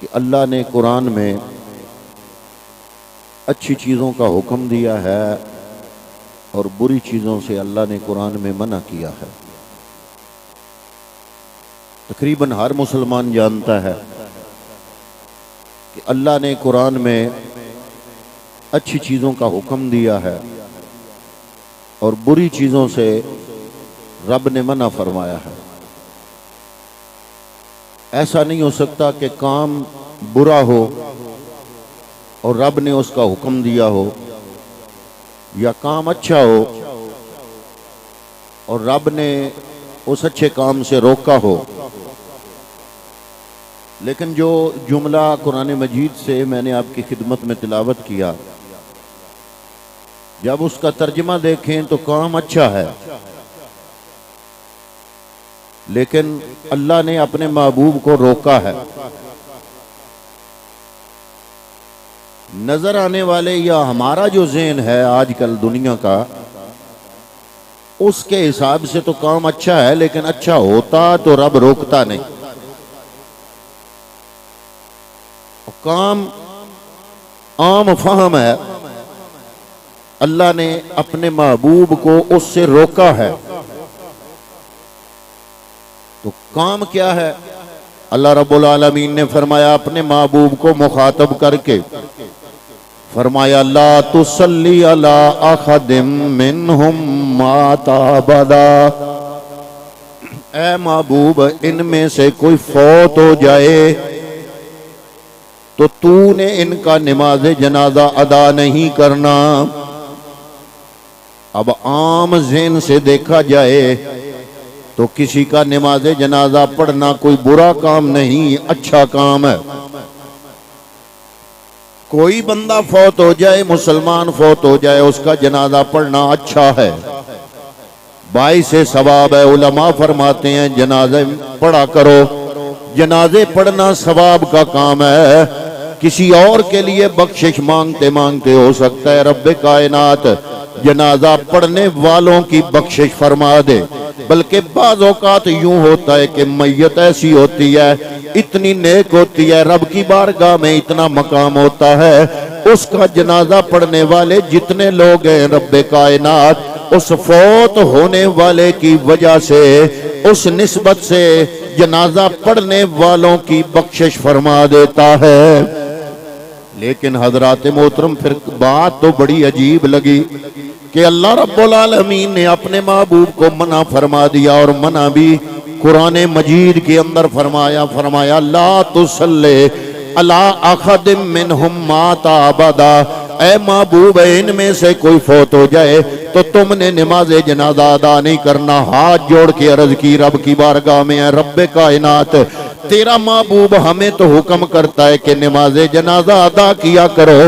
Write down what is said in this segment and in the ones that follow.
کہ اللہ نے قرآن میں اچھی چیزوں کا حکم دیا ہے اور بری چیزوں سے اللہ نے قرآن میں منع کیا ہے۔ تقریباً ہر مسلمان جانتا ہے کہ اللہ نے قرآن میں اچھی چیزوں کا حکم دیا ہے اور بری چیزوں سے رب نے منع فرمایا ہے۔ ایسا نہیں ہو سکتا کہ کام برا ہو اور رب نے اس کا حکم دیا ہو، یا کام اچھا ہو اور رب نے اس اچھے کام سے روکا ہو۔ لیکن جو جملہ قرآن مجید سے میں نے آپ کی خدمت میں تلاوت کیا، جب اس کا ترجمہ دیکھیں تو کام اچھا ہے، لیکن اللہ نے اپنے محبوب کو روکا ہے۔ نظر آنے والے یا ہمارا جو ذہن ہے آج کل دنیا کا، اس کے حساب سے تو کام اچھا ہے، لیکن اچھا ہوتا تو رب روکتا نہیں۔ کام عام فہم ہے، اللہ نے اپنے محبوب کو اس سے روکا ہے۔ تو کام کیا ہے؟ اللہ رب العالمین نے فرمایا اپنے محبوب کو مخاطب کر کے، فرمایا لا تصلی علی احد منہم مات ابدا، اے محبوب ان میں سے کوئی فوت ہو جائے تو تو نے ان کا نماز جنازہ ادا نہیں کرنا۔ اب عام ذہن سے دیکھا جائے تو کسی کا نماز جنازہ پڑھنا کوئی برا کام نہیں، اچھا کام ہے۔ کوئی بندہ فوت ہو جائے، مسلمان فوت ہو جائے، اس کا جنازہ پڑھنا اچھا ہے، باعث ثواب ہے۔ علماء فرماتے ہیں جنازے پڑھا کرو، جنازے پڑھنا ثواب کا کام ہے۔ کسی اور کے لیے بخشش مانگتے مانگتے ہو سکتا ہے رب کائنات جنازہ پڑھنے والوں کی بخشش فرما دے۔ بلکہ بعض اوقات یوں ہوتا ہے کہ میت ایسی ہوتی ہے، اتنی نیک ہوتی ہے، رب کی بارگاہ میں اتنا مقام ہوتا ہے، اس کا جنازہ پڑھنے والے جتنے لوگ ہیں رب کائنات اس فوت ہونے والے کی وجہ سے، اس نسبت سے جنازہ پڑھنے والوں کی بخشش فرما دیتا ہے۔ لیکن حضرات محترم پھر بات تو بڑی عجیب لگی کہ اللہ رب العالمین نے اپنے محبوب کو منع فرما دیا، اور منع بھی قرآن مجید کے اندر فرمایا لا تصلی علی احد منہم مات ابدا، اے محبوب ان میں سے کوئی فوت ہو جائے تو تم نے نماز جنازہ ادا نہیں کرنا۔ ہاتھ جوڑ کے عرض کی رب کی بارگاہ میں، اے رب کائنات تیرا محبوب ہمیں تو حکم کرتا ہے کہ نماز جنازہ ادا کیا کرو،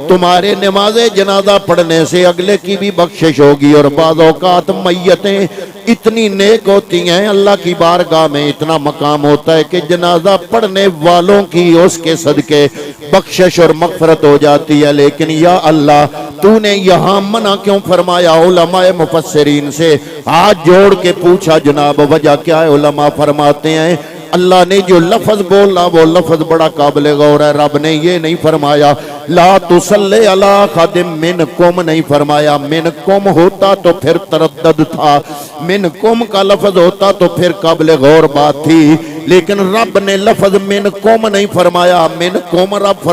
تمہارے نماز جنازہ پڑھنے سے اگلے کی بھی بخشش ہوگی۔ اور بعض اوقات میتیں اتنی نیک ہوتی ہیں، اللہ کی بارگاہ میں اتنا مقام ہوتا ہے کہ جنازہ پڑھنے والوں کی اس کے صدقے بخشش اور مغفرت ہو جاتی ہے۔ لیکن یا اللہ تو نے یہاں منع کیوں فرمایا؟ علماء مفسرین سے ہاتھ جوڑ کے پوچھا جناب وجہ کیا ہے؟ علماء فرماتے ہیں اللہ نے جو لفظ بولا وہ لفظ بڑا قابل غور ہے۔ رب نے یہ نہیں فرمایا لا تصلی علی احد منکم، نہیں فرمایا منکم ہوتا تو پھر تردد تھا، منکم کا لفظ ہوتا تو پھر قابل غور بات تھی، لیکن رب نے لفظ منکم نہیں فرمایا، منکم رب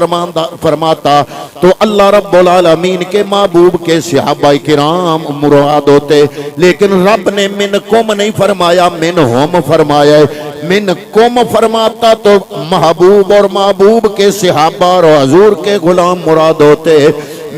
فرماتا تو اللہ رب العالمین کے محبوب کے صحابہ کرام مراد ہوتے، لیکن رب نے منکم نہیں فرمایا، منہم فرمایا۔ منکم فرماتا تو محبوب اور محبوب کے صحابہ اور حضور کے غلام مراد ہوتے،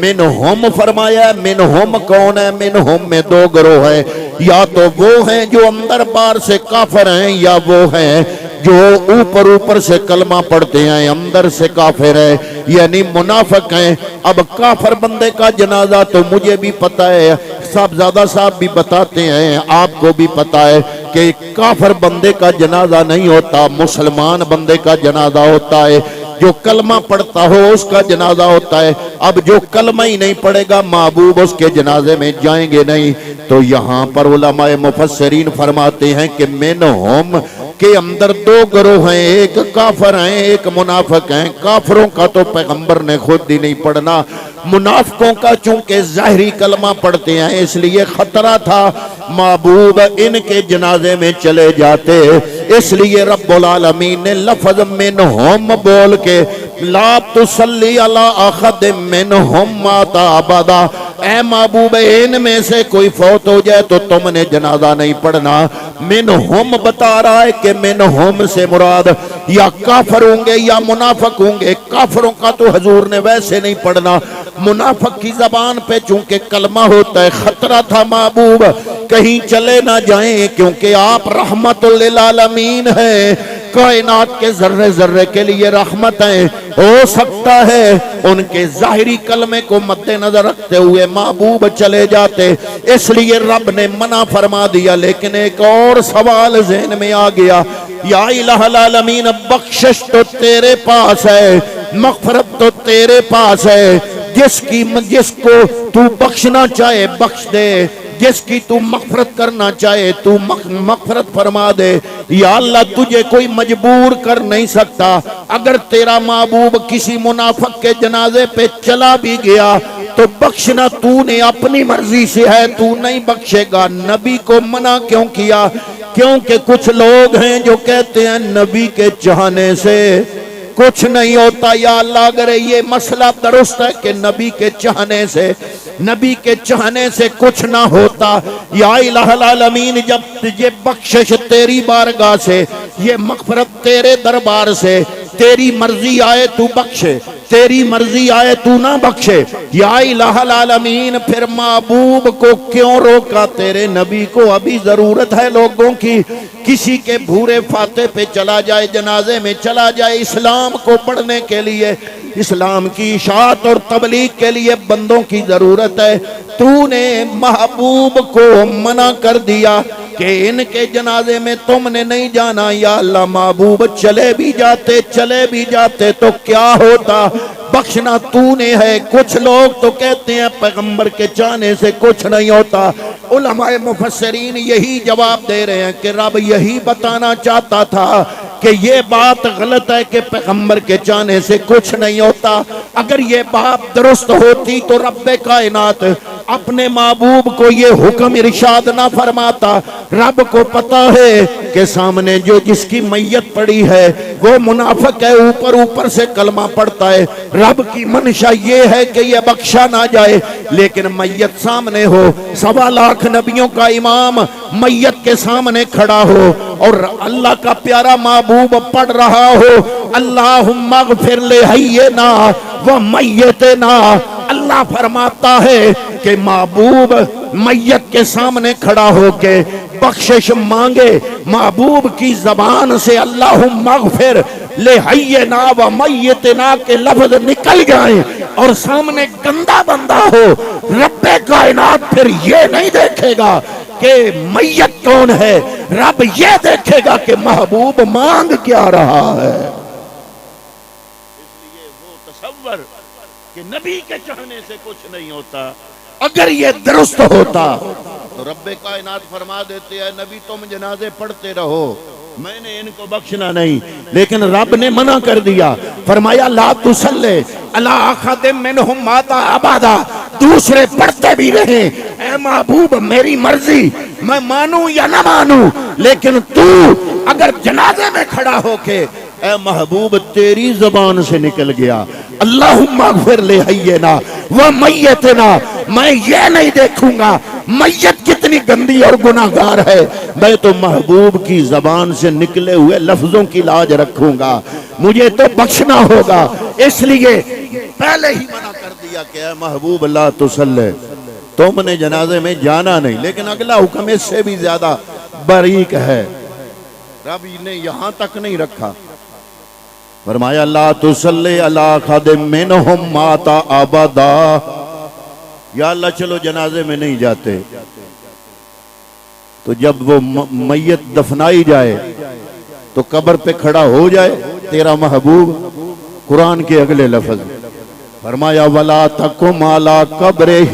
منہم فرمایا۔ منہم کون ہے؟ منہم میں دو گروہ ہیں، یا تو وہ ہیں جو اندر بار سے کافر ہیں، یا وہ ہیں جو اوپر سے کلمہ پڑھتے ہیں اندر سے کافر ہیں، یعنی منافق ہیں۔ اب کافر بندے کا جنازہ تو مجھے بھی پتا ہے، صاحبزادہ صاحب بھی بتاتے ہیں، آپ کو بھی پتا ہے کہ کافر بندے کا جنازہ نہیں ہوتا، مسلمان بندے کا جنازہ ہوتا ہے، جو کلمہ پڑھتا ہو اس کا جنازہ ہوتا ہے۔ اب جو کلمہ ہی نہیں پڑھے گا محبوب اس کے جنازے میں جائیں گے نہیں۔ تو یہاں پر علماء مفسرین فرماتے ہیں کہ منہم کے اندر دو گروہ ہیں، ایک کافر ہیں ایک منافق ہیں۔ کافروں کا تو پیغمبر نے خود ہی نہیں پڑھنا، منافقوں کا چونکہ ظاہری کلمہ پڑھتے ہیں اس لیے خطرہ تھا محبوب ان کے جنازے میں چلے جاتے، اس لیے رب العالمین نے لفظ منہم بول کے لا تصلی علی احد منہم مات ابدا، اے محبوب ان میں سے کوئی فوت ہو جائے تو تم نے جنازہ نہیں پڑھنا۔ منہم بتا رہا ہے کہ منہم سے مراد یا کافر ہوں گے یا منافق ہوں گے۔ کافروں کا تو حضور نے ویسے نہیں پڑھنا، منافق کی زبان پہ چونکہ کلمہ ہوتا ہے، خطرہ تھا محبوب کہیں چلے نہ جائیں، کیونکہ آپ رحمت للعالمین ہیں، کائنات کے ذرے ذرے کے لیے رحمت ہیں۔ ہو سکتا ہے ان کے ظاہری کلمے کو مد نظر رکھتے ہوئے محبوب چلے جاتے، اس لیے رب نے منع فرما دیا۔ لیکن ایک اور سوال ذہن میں آ گیا، یا الہ العالمین بخشش تو تیرے پاس ہے، مغفرت تو تیرے پاس ہے، جس کو تو بخشنا چاہے بخش دے، جس کی تو مغفرت کرنا چاہے تو مغفرت فرما دے۔ یا اللہ تجھے کوئی مجبور کر نہیں سکتا، اگر تیرا محبوب کسی منافق کے جنازے پہ چلا بھی گیا تو بخشنا تو نے اپنی مرضی سے ہے، تو نہیں بخشے گا۔ نبی کو منع کیوں کیا؟ کیونکہ کچھ لوگ ہیں جو کہتے ہیں نبی کے چاہنے سے کچھ نہیں ہوتا۔ یا اللہ اگر یہ مسئلہ درست ہے کہ نبی کے چاہنے سے کچھ نہ ہوتا، یا الہ العالمین جب یہ بخشش تیری بارگاہ سے، یہ مغفرت تیرے دربار سے، تیری مرضی آئے تو بخشے، تیری مرضی آئے تو نہ بخشے، یا الہ العالمین پھر محبوب کو کیوں روکا؟ تیرے نبی کو ابھی ضرورت ہے لوگوں کی، کسی کے بھورے فاتح پہ چلا جائے، جنازے میں چلا جائے، اسلام کو پڑھنے کے لیے، اسلام کی اشاعت اور تبلیغ کے لیے بندوں کی ضرورت ہے۔ تو نے محبوب کو منع کر دیا کہ ان کے جنازے میں تم نے نہیں جانا۔ یا اللہ محبوب چلے بھی جاتے تو کیا ہوتا؟ بخشنا تو نے ہے۔ کچھ لوگ تو کہتے ہیں پیغمبر کے چاہنے سے کچھ نہیں ہوتا۔ علماء مفسرین یہی جواب دے رہے ہیں کہ رب یہی بتانا چاہتا تھا کہ یہ بات غلط ہے کہ پیغمبر کے چاہنے سے کچھ نہیں ہوتا۔ اگر یہ بات درست ہوتی تو رب کائنات اپنے محبوب کو یہ حکم ارشاد نہ فرماتا۔ رب کو پتا ہے کہ سامنے جو جس کی میت پڑی ہے وہ منافق ہے، اوپر سے کلمہ پڑتا ہے۔ رب کی منشا یہ ہے کہ یہ بخشا نہ جائے، لیکن میت سامنے ہو، 1.25 لاکھ نبیوں کا امام میت کے سامنے کھڑا ہو اور اللہ کا پیارا محبوب پڑھ رہا ہو اللہم اغفر لحینا و میتنا۔ اللہ فرماتا ہے کہ محبوب میت کے سامنے کھڑا ہو کے بخشش مانگے، محبوب کی زبان سے اللہم اغفر لحینا و میتنا کے لفظ نکل جائیں اور سامنے گندا بندہ ہو، رب کائنات پھر یہ نہیں دیکھے گا کہ میت کون ہے، رب یہ دیکھے گا کہ محبوب مانگ کیا رہا ہے۔ اس لیے وہ تصور کہ نبی کے چاہنے سے کچھ نہیں ہوتا، اگر یہ درست ہوتا تو رب کائنات فرما دیتے ہیں نبی تم جنازے پڑھتے رہو، میں نے ان کو بخشنا نہیں۔ لیکن رب نے منع کر دیا، فرمایا لا تصلی علی احد منہم مات ابدا، دوسرے پڑھتے بھی رہیں، اے محبوب میری مرضی، میں مانوں یا نہ مانوں، لیکن تو اگر جنازے میں کھڑا ہو کے اے محبوب تیری زبان سے نکل گیا اللہم اغفر لحینا و میتنا، میں یہ نہیں دیکھوں گا میت کتنی گندی اور گناہگار ہے، میں تو محبوب کی زبان سے نکلے ہوئے لفظوں کی لاج رکھوں گا، مجھے تو بخشنا ہوگا۔ اس لیے پہلے ہی منع کر دیا کہ اے محبوب لا تصلی، تم نے جنازے میں جانا نہیں۔ لیکن اگلا حکم اس سے بھی زیادہ باریک ہے، رب نے یہاں تک نہیں رکھا، فرمایا لا تصلی علی احد منہم مات ابدا۔ یا اللہ چلو جنازے میں نہیں جاتے، تو جب وہ میت دفنائی جائے تو قبر پہ کھڑا ہو جائے تیرا محبوب، قرآن کے اگلے لفظ فرمایا وَلَا تَقُمْ عَلَىٰ قَبْرِهِ،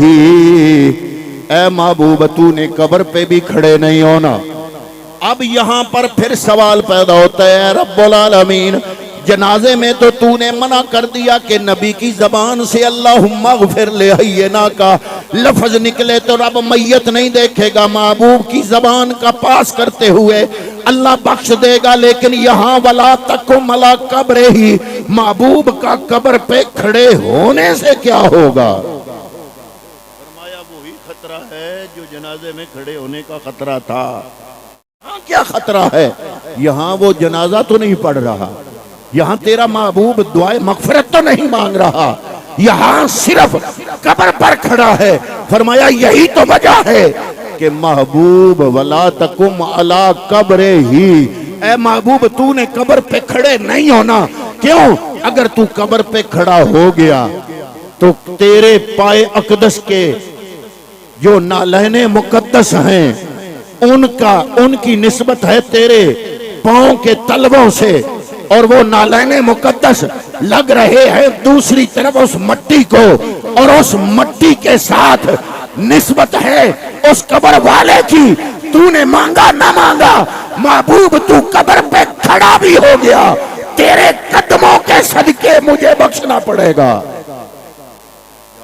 اے محبوب تو نے قبر پہ بھی کھڑے نہیں ہونا، اب یہاں پر پھر سوال پیدا ہوتا ہے رب العالمین جنازے میں تو تو نے منع کر دیا کہ نبی کی زبان سے اللہم اغفر لحینا کا لفظ نکلے تو رب میت نہیں دیکھے گا، محبوب کی زبان کا پاس کرتے ہوئے اللہ بخش دے گا، لیکن یہاں ولا تقم علی قبر ہی محبوب کا قبر پہ کھڑے ہونے سے کیا ہوگا؟ فرمایا وہی خطرہ ہے جو جنازے میں کھڑے ہونے کا خطرہ تھا۔ ہاں کیا خطرہ ہے؟ یہاں وہ جنازہ تو نہیں پڑھ رہا، یہاں تیرا محبوب دعائے مغفرت تو نہیں مانگ رہا، یہاں صرف قبر پر کھڑا ہے۔ فرمایا یہی تو وجہ ہے کہ محبوب ولا تقم علی قبر ہی، اے محبوب تو نے قبر پہ کھڑے نہیں ہونا۔ کیوں؟ اگر تو قبر پہ کھڑا ہو گیا تو تیرے پائے اقدس کے جو نالین مقدس ہیں ان کی نسبت ہے تیرے پاؤں کے تلووں سے، اور وہ نالین مقدس لگ رہے ہیں دوسری طرف اس مٹی کو، اور اس مٹی کے ساتھ نسبت ہے اس قبر والے کی۔ تو نے مانگا نہ مانگا، محبوب تو قبر پہ کھڑا بھی ہو گیا، تیرے قدموں کے صدقے مجھے بخشنا پڑے گا۔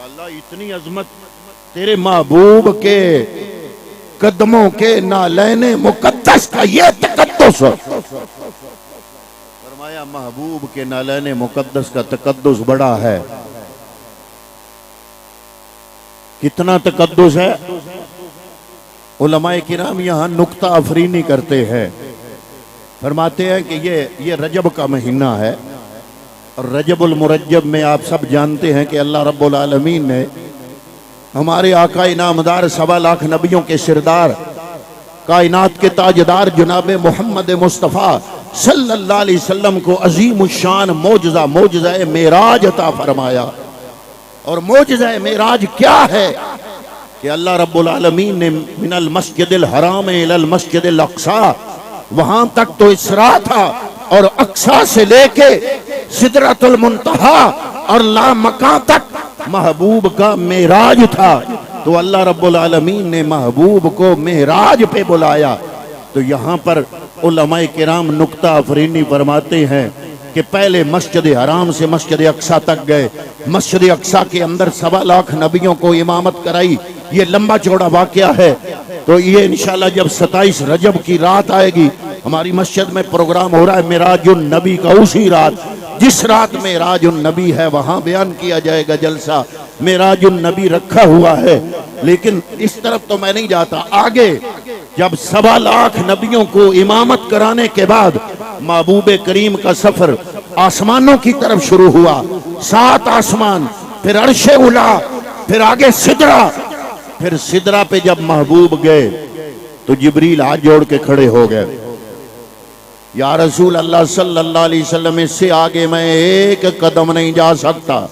اللہ اتنی عظمت تیرے محبوب کے قدموں کے نالین مقدس کا، یہ تقدس۔ فرمایا محبوب کے نالین مقدس کا تقدس بڑا ہے۔ کتنا تقدس ہے؟ علماء کرام یہاں نکتہ افرینی کرتے ہیں، فرماتے ہیں کہ یہ رجب کا مہینہ ہے، اور رجب المرجب میں آپ سب جانتے ہیں کہ اللہ رب العالمین نے ہمارے آقا انعامدار 1.25 لاکھ نبیوں کے سردار، کائنات کے تاجدار جناب محمد مصطفیٰ صلی اللہ علیہ وسلم کو عظیم الشان معجزہ معراج عطا فرمایا۔ اور معجزہ معراج کیا ہے؟ کہ اللہ رب العالمین نے من المسجد الحرام الی المسجد الاقصی، وہاں تک تو اسراء تھا، اور اقصی سے لے کے سدرۃ المنتہا اور لامکان تک محبوب کا معراج تھا۔ تو اللہ رب العالمین نے محبوب کو معراج پہ بلایا۔ تو یہاں پر علماء کرام نکتہ افرینی فرماتے ہیں کہ پہلے مسجد حرام سے مسجد اقصی تک گئے، مسجد اقصی کے اندر 1.25 لاکھ نبیوں کو امامت کرائی۔ یہ لمبا چوڑا واقعہ ہے، تو یہ انشاءاللہ جب 27 رجب کی رات آئے گی، ہماری مسجد میں پروگرام ہو رہا ہے معراج النبی کا، اسی رات جس رات معراج النبی ہے وہاں بیان کیا جائے گا جلسہ۔ معراج النبی رکھا ہوا ہے، لیکن اس طرف تو میں نہیں جاتا۔ آگے جب 1.25 لاکھ نبیوں کو امامت کرانے کے بعد محبوب کریم کا سفر آسمانوں کی طرف شروع ہوا، 7 آسمان، پھر عرش اولا، پھر آگے سدرہ، پھر سدرہ پہ جب محبوب گئے تو جبریل ہاتھ جوڑ کے کھڑے ہو گئے، یا رسول اللہ صلی اللہ علیہ وسلم اس سے آگے میں ایک قدم نہیں جا سکتا۔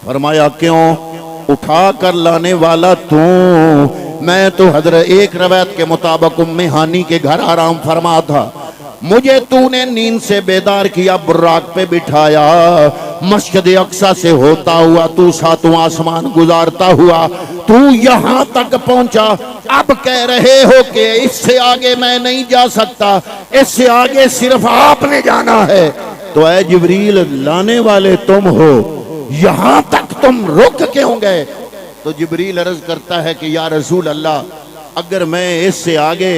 فرمایا کیوں؟ اٹھا کر لانے والا تو، میں تو حضرت ایک روایت کے مطابق ام ہانی کے گھر آرام فرما تھا، مجھے تو نے نیند سے بیدار کیا، براق پہ بٹھایا، مسجد اقصی سے ہوتا ہوا تو 7واں آسمان گزارتا ہوا تو یہاں تک پہنچا، اب کہہ رہے ہو کہ اس سے آگے میں نہیں جا سکتا، اس سے آگے صرف آپ نے جانا ہے۔ تو اے جبریل لانے والے تم ہو، یہاں تک تم رک کیوں گئے؟ تو جبریل عرض کرتا ہے کہ یا رسول اللہ، اگر میں اس سے آگے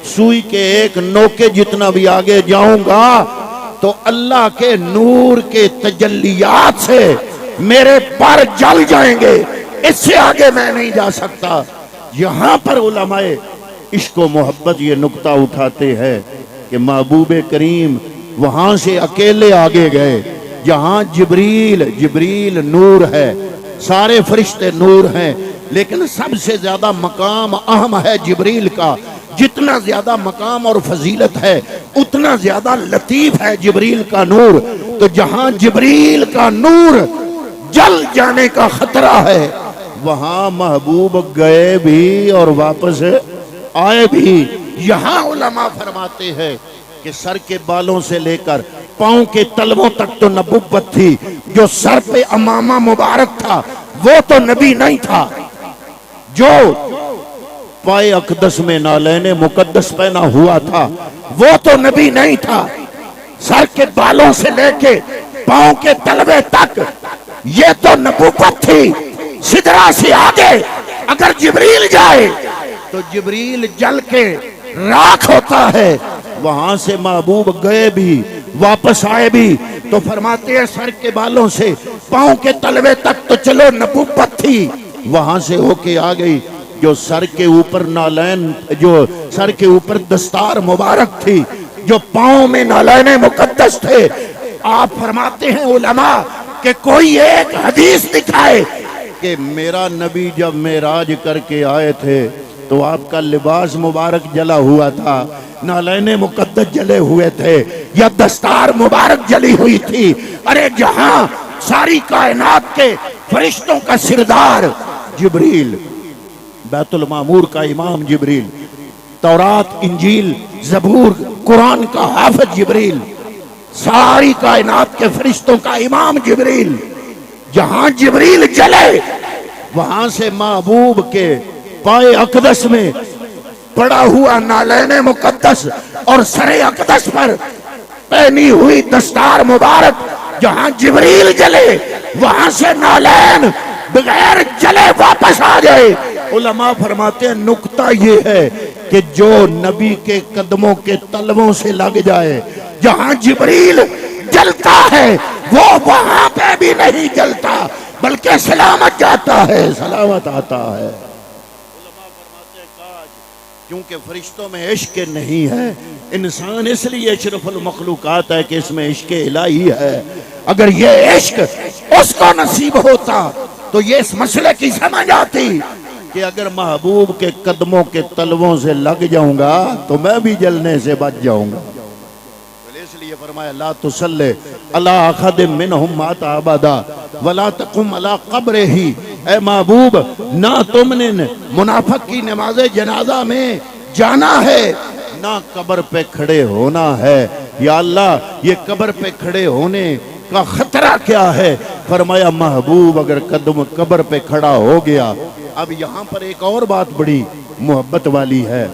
سوئی کے ایک نوکے جتنا بھی آگے جاؤں گا تو اللہ کے نور کے تجلیات سے میرے پر جل جائیں گے، اس سے آگے میں نہیں جا سکتا۔ یہاں پر علماء عشق و محبت یہ نکتہ اٹھاتے ہیں کہ محبوب کریم وہاں سے اکیلے آگے گئے، جہاں جبریل نور ہے، سارے فرشتے نور ہیں، لیکن سب سے زیادہ مقام اہم ہے جبریل کا۔ جتنا زیادہ مقام اور فضیلت ہے اتنا زیادہ لطیف ہے جبریل کا نور۔ تو جہاں جبریل کا نور جل جانے کا خطرہ ہے وہاں محبوب گئے بھی اور واپس آئے بھی۔ یہاں علماء فرماتے ہیں کہ سر کے بالوں سے لے کر پاؤں کے تلووں تک تو نبوت تھی، جو سر پہ امامہ مبارک تھا وہ تو نبی نہیں تھا، جو پائے اقدس میں نالین مقدس پہنا ہوا تھا، وہ تو نبی نہیں تھا۔ سر کے بالوں سے لے کے پاؤں کے تلوے تک یہ تو نبوت تھی۔ سدرا سے آگے اگر جبریل جائے تو جبریل جل کے راکھ ہوتا ہے، وہاں سے محبوب گئے بھی واپس آئے بھی تو فرماتے ہیں سر کے بالوں سے پاؤں کے تلوے تک تو چلو نبوت تھی، وہاں سے ہو کے آ گئی جو سر کے اوپر نالین، جو سر کے اوپر دستار مبارک تھی، جو پاؤں میں نالین مقدس تھے۔ آپ فرماتے ہیں علماء کہ کوئی ایک حدیث دکھائے کہ میرا نبی جب معراج کر کے آئے تھے تو آپ کا لباس مبارک جلا ہوا تھا، نالین مقدس جلے ہوئے تھے، یا دستار مبارک جلی ہوئی تھی۔ ارے جہاں ساری کائنات کے فرشتوں کا سردار جبریل، بیت المعمور کا امام جبریل، تورات انجیل زبور قرآن کا حافظ جبریل، ساری کائنات کے فرشتوں کا امام جبریل، جہاں جبریل جلے وہاں سے محبوب کے پائے اقدس میں پڑا ہوا نالین مقدس اور سر اقدس پر پہنی ہوئی دستار مبارک، جہاں جبریل جلے وہاں سے نالین بغیر جلے واپس آ گئے۔ علماء فرماتے ہیں نکتہ یہ ہے کہ جو نبی کے قدموں کے تلووں سے لگ جائے، جہاں جبریل جلتا ہے وہ وہاں پہ بھی نہیں جلتا بلکہ سلامت جاتا ہے، سلامت آتا ہے۔ کیونکہ فرشتوں میں عشق نہیں ہے، انسان اس لیے اشرف المخلوقات ہے کہ اس میں عشق الہی ہے۔ اگر یہ عشق اس کو نصیب ہوتا تو یہ اس مسئلے کی سمجھ آتی کہ اگر محبوب کے قدموں کے تلووں سے لگ جاؤں گا تو میں بھی جلنے سے بچ جاؤں گا۔ اس لیے فرمایا لا تصلی علی احد منہم مات ابدا ولا تقم علی قبرہ۔ اے محبوب نہ تم نے منافق کی نماز جنازہ میں جانا ہے نہ قبر پہ کھڑے ہونا ہے۔ یا اللہ یہ قبر پہ کھڑے ہونے کا خطرہ کیا ہے؟ فرمایا محبوب اگر قدم قبر پہ کھڑا ہو گیا۔ اب یہاں پر ایک اور بات بڑی محبت والی ہے،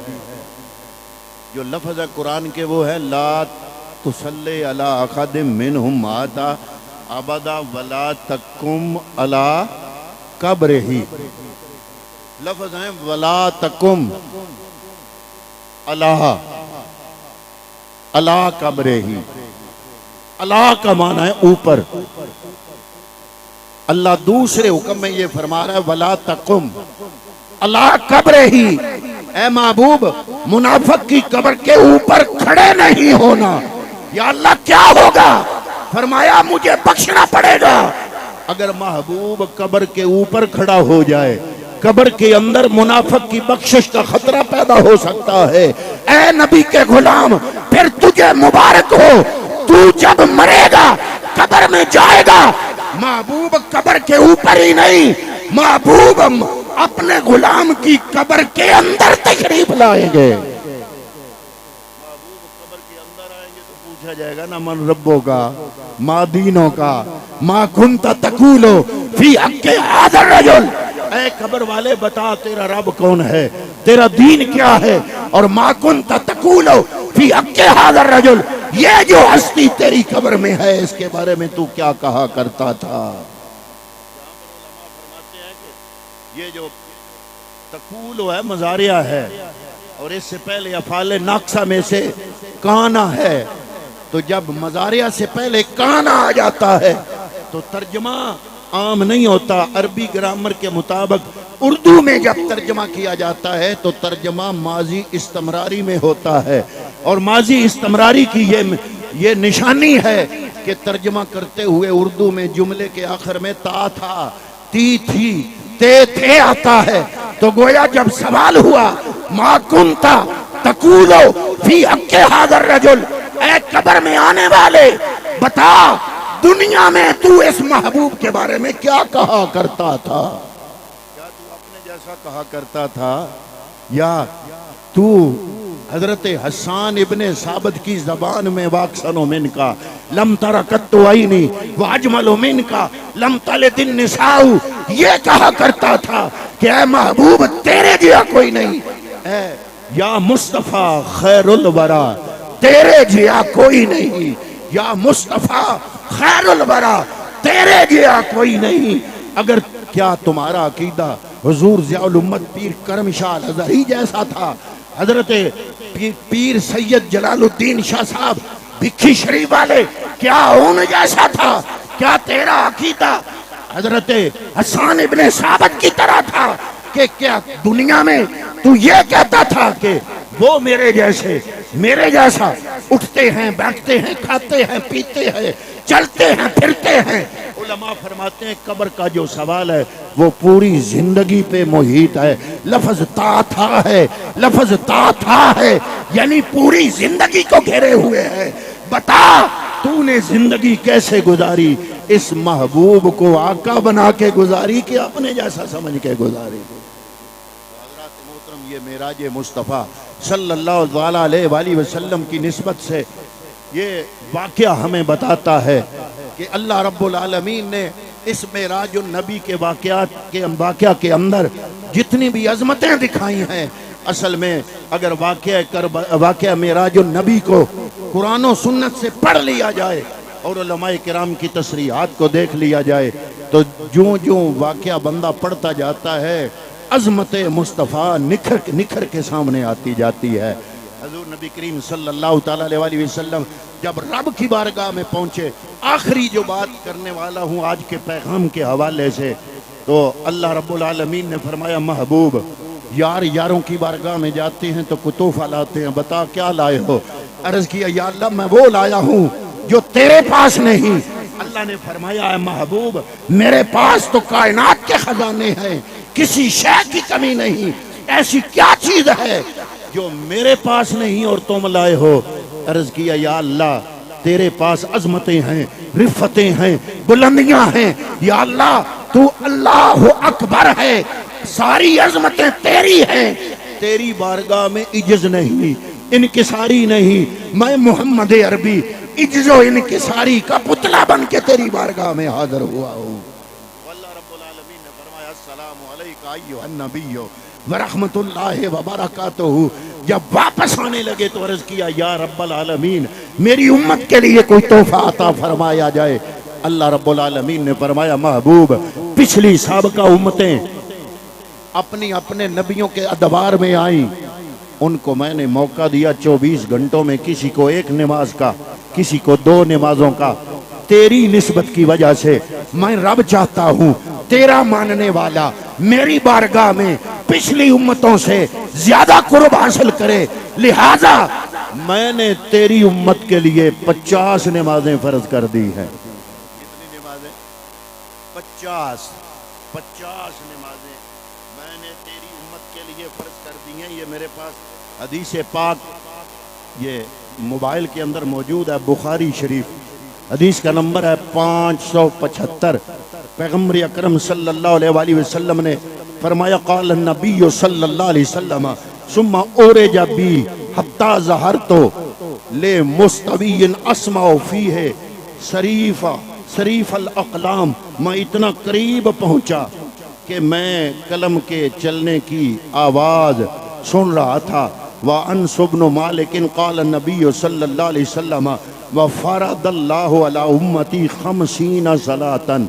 جو لفظ ہے قرآن کے وہ ہے لا تصلی علی احد منہم مات ابدا ولا تقم علی قبرہ۔ لفظ ہیں ولا تقم علی قبرہ۔ اللہ کا معنی ہے اوپر۔ اللہ دوسرے حکم میں یہ فرما رہا ہے ولا تقم علی قبرہ۔ اے محبوب منافق کی قبر کے اوپر کھڑے نہیں ہونا۔ یا اللہ کیا ہوگا؟ فرمایا مجھے بخشنا پڑے گا۔ اگر محبوب قبر کے اوپر کھڑا ہو جائے، قبر کے اندر منافق کی بخشش کا خطرہ پیدا ہو سکتا ہے۔ اے نبی کے غلام پھر تجھے مبارک ہو، تو جب مرے گا قبر میں جائے گا، محبوب قبر کے اوپر ہی نہیں، محبوب اپنے غلام کی قبر کے اندر تشریف لائیں گے۔ محبوب قبر کے اندر آئیں گے تو پوچھا جائے گا نا من ربوں کا، ما دینوں کا، ما کنت تقولو فی حق ھذا الرجل۔ اے قبر والے بتا تیرا رب کون ہے، تیرا دین کیا ہے، اور ما کنت تقولو فی حق ھذا الرجل، یہ جو ہستی تیری قبر میں ہے اس کے بارے میں تو کیا کہا کرتا تھا۔ یہ جو تقولو ہے مضارعہ ہے، اور اس سے پہلے افعال ناقصہ میں سے کانا ہے، تو جب مضارعہ سے پہلے کانا آ جاتا ہے تو ترجمہ عام نہیں ہوتا۔ عربی گرامر کے مطابق اردو میں جب ترجمہ کیا جاتا ہے تو ترجمہ ماضی استمراری میں ہوتا ہے، اور ماضی استمراری کی یہ نشانی ہے کہ ترجمہ کرتے ہوئے اردو میں جملے کے آخر میں تا تھا، تی تھی، تے تھے آتا ہے، تو گویا جب سوال ہوا ما کنتا تقولو فی حق ھذا الرجل، اے قبر میں آنے والے بتا دنیا میں تو اس محبوب کے بارے میں کیا کہا کرتا تھا؟ کیا تو اپنے جیسا کہا کرتا تھا، یا تو حضرت حسان ابن ثابت کی زبان میں واقسن من کا لم ترکت عینی واجمل من کا لم تلد النساء، یہ کہا کرتا تھا کہ اے محبوب تیرے جیا کوئی نہیں، اے یا مصطفیٰ خیر الورا تیرے جیا کوئی نہیں، یا مصطفیٰ خیر الورا تیرے جیا کوئی نہیں۔ اگر کیا تمہارا عقیدہ حضور ضیاء الامت پیر کرم شاہ الازہری جیسا تھا، حضرت پیر سید جلال الدین شاہ صاحب بکھی شریف والے کیا ان جیسا تھا؟ کیا تیرا عقیدہ حضرت حسان ابن ثابت کی طرح تھا کہ کیا دنیا میں تو یہ کہتا تھا کہ وہ میرے جیسے میرے جیسا اٹھتے ہیں، بیٹھتے ہیں، کھاتے ہیں، پیتے ہیں، چلتے ہیں، پھرتے ہیں؟ علماء فرماتے ہیں قبر کا جو سوال ہے وہ پوری زندگی پہ محیط ہے۔ لفظ تا تھا ہے، لفظ تا تھا ہے، یعنی پوری زندگی کو گھیرے ہوئے ہے۔ بتا تو نے زندگی کیسے گزاری؟ اس محبوب کو آقا بنا کے گزاری کہ اپنے جیسا سمجھ کے گزاری؟ حضرات محترم، یہ معراج مصطفیٰ صلی اللہ علیہ وآلہ وسلم کی نسبت سے یہ واقعہ ہمیں بتاتا ہے کہ اللہ رب العالمین نے اس معراج النبی کے واقعہ کے اندر جتنی بھی عظمتیں دکھائی ہیں، اصل میں اگر واقعہ معراج النبی کو قرآن و سنت سے پڑھ لیا جائے اور علماء کرام کی تصریحات کو دیکھ لیا جائے تو جو واقعہ بندہ پڑھتا جاتا ہے عظمت مصطفیٰ نکھر کے سامنے آتی جاتی ہے۔ حضور نبی کریم صلی اللہ تعالیٰ علیہ وسلم جب رب کی بارگاہ میں پہنچے، آخری جو بات کرنے والا ہوں آج کے پیغام کے حوالے سے، تو اللہ رب العالمین نے فرمایا محبوب یاروں کی بارگاہ میں جاتے ہیں تو کتوفہ لاتے ہیں، بتا کیا لائے ہو؟ عرض کیا یا اللہ میں وہ لایا ہوں جو تیرے پاس نہیں۔ اللہ نے فرمایا اے محبوب میرے پاس تو کائنات کے خزانے ہیں، کسی شے کی کمی نہیں، ایسی کیا چیز ہے جو میرے پاس نہیں اور تم لائے ہو؟ عرض کیا یا اللہ تیرے پاس عظمتیں ہیں، رفتیں ہیں، بلندیاں ہیں، یا اللہ تو اللہ اکبر ہے، ساری عظمتیں تیری ہیں، تیری بارگاہ میں عجز نہیں، انکساری نہیں، میں محمد عربی عجز و انکساری کا پتلا بن کے تیری بارگاہ میں حاضر ہوا ہوں۔ واللہ رب العالمین نے فرمایا السلام علیکہ ایھا النبی ورحمت اللہ وبرکاتہ۔ جب واپس آنے لگے تو عرض کیا یا رب العالمین میری امت کے لیے کوئی تحفہ عطا فرمایا جائے۔ اللہ رب العالمین نے فرمایا محبوب پچھلی سابقہ امتیں اپنے نبیوں کے ادوار میں آئیں، ان کو میں نے موقع دیا 24 گھنٹوں میں کسی کو 1 نماز کا، کسی کو 2 نمازوں کا۔ تیری نسبت کی وجہ سے میں رب چاہتا ہوں تیرا ماننے والا میری بارگاہ میں پچھلی امتوں سے زیادہ قرب حاصل کرے، لہذا میں نے تیری امت کے لیے 50 نمازیں فرض کر دی ہیں۔ کتنی نمازیں؟ 50 نمازیں میں نے تیری امت کے لیے فرض کر دی ہیں۔ یہ میرے پاس حدیث پاک یہ موبائل کے اندر موجود ہے، بخاری شریف، حدیث کا نمبر ہے 575۔ پیغمبر اکرم صلی اللہ علیہ وآلہ وسلم نے فرمایا قال النبی صلی اللہ علیہ وسلم ثم اورج بی حتی ظہرت لمستوی اسمع فیہ صریف الاقلام، میں اتنا قریب پہنچا کہ میں قلم کے چلنے کی آواز سن رہا تھا۔ وَأَنْسُ بْنُ مَالِكٍ قَالَ النَّبِيُّ صلی اللہ علیہ وسلم وَفَرَضَ اللَّهُ عَلَىٰ أُمَّتِي 50 صَلَاةً،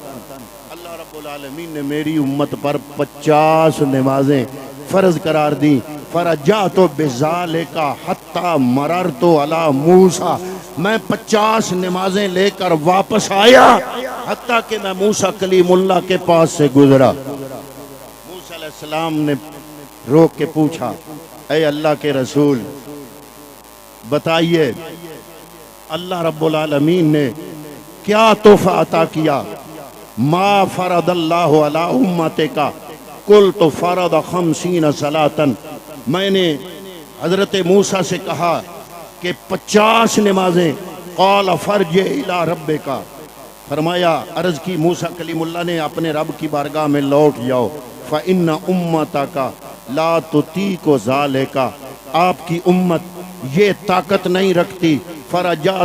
اللہ رب العالمین نے میری امت پر 50 نمازیں فرض قرار دی۔ فَرَجَعْتُ بِذَلِكَ حَتَّى مَرَرْتُ عَلَىٰ مُوسَىٰ، میں 50 نمازیں لے کر واپس آیا حتیٰ کہ میں موسیٰ کلیم اللہ کے پاس سے گزرا۔ موسیٰ علیہ السلام نے روک کے پوچھا اے اللہ کے رسول بتائیے اللہ رب العالمین نے کیا تحفہ عطا کیا؟ ما فرض اللہ علی امتک قلت فرض 50 صلاۃ، میں نے حضرت موسیٰ سے کہا کہ 50 نمازیں، قال فرجع الی ربک، فرمایا عرض کی موسیٰ کلیم اللہ نے اپنے رب کی بارگاہ میں لوٹ جاؤ، فإن امتک لا تطیق ذالک، آپ کی امت یہ طاقت نہیں رکھتی۔ فرجعت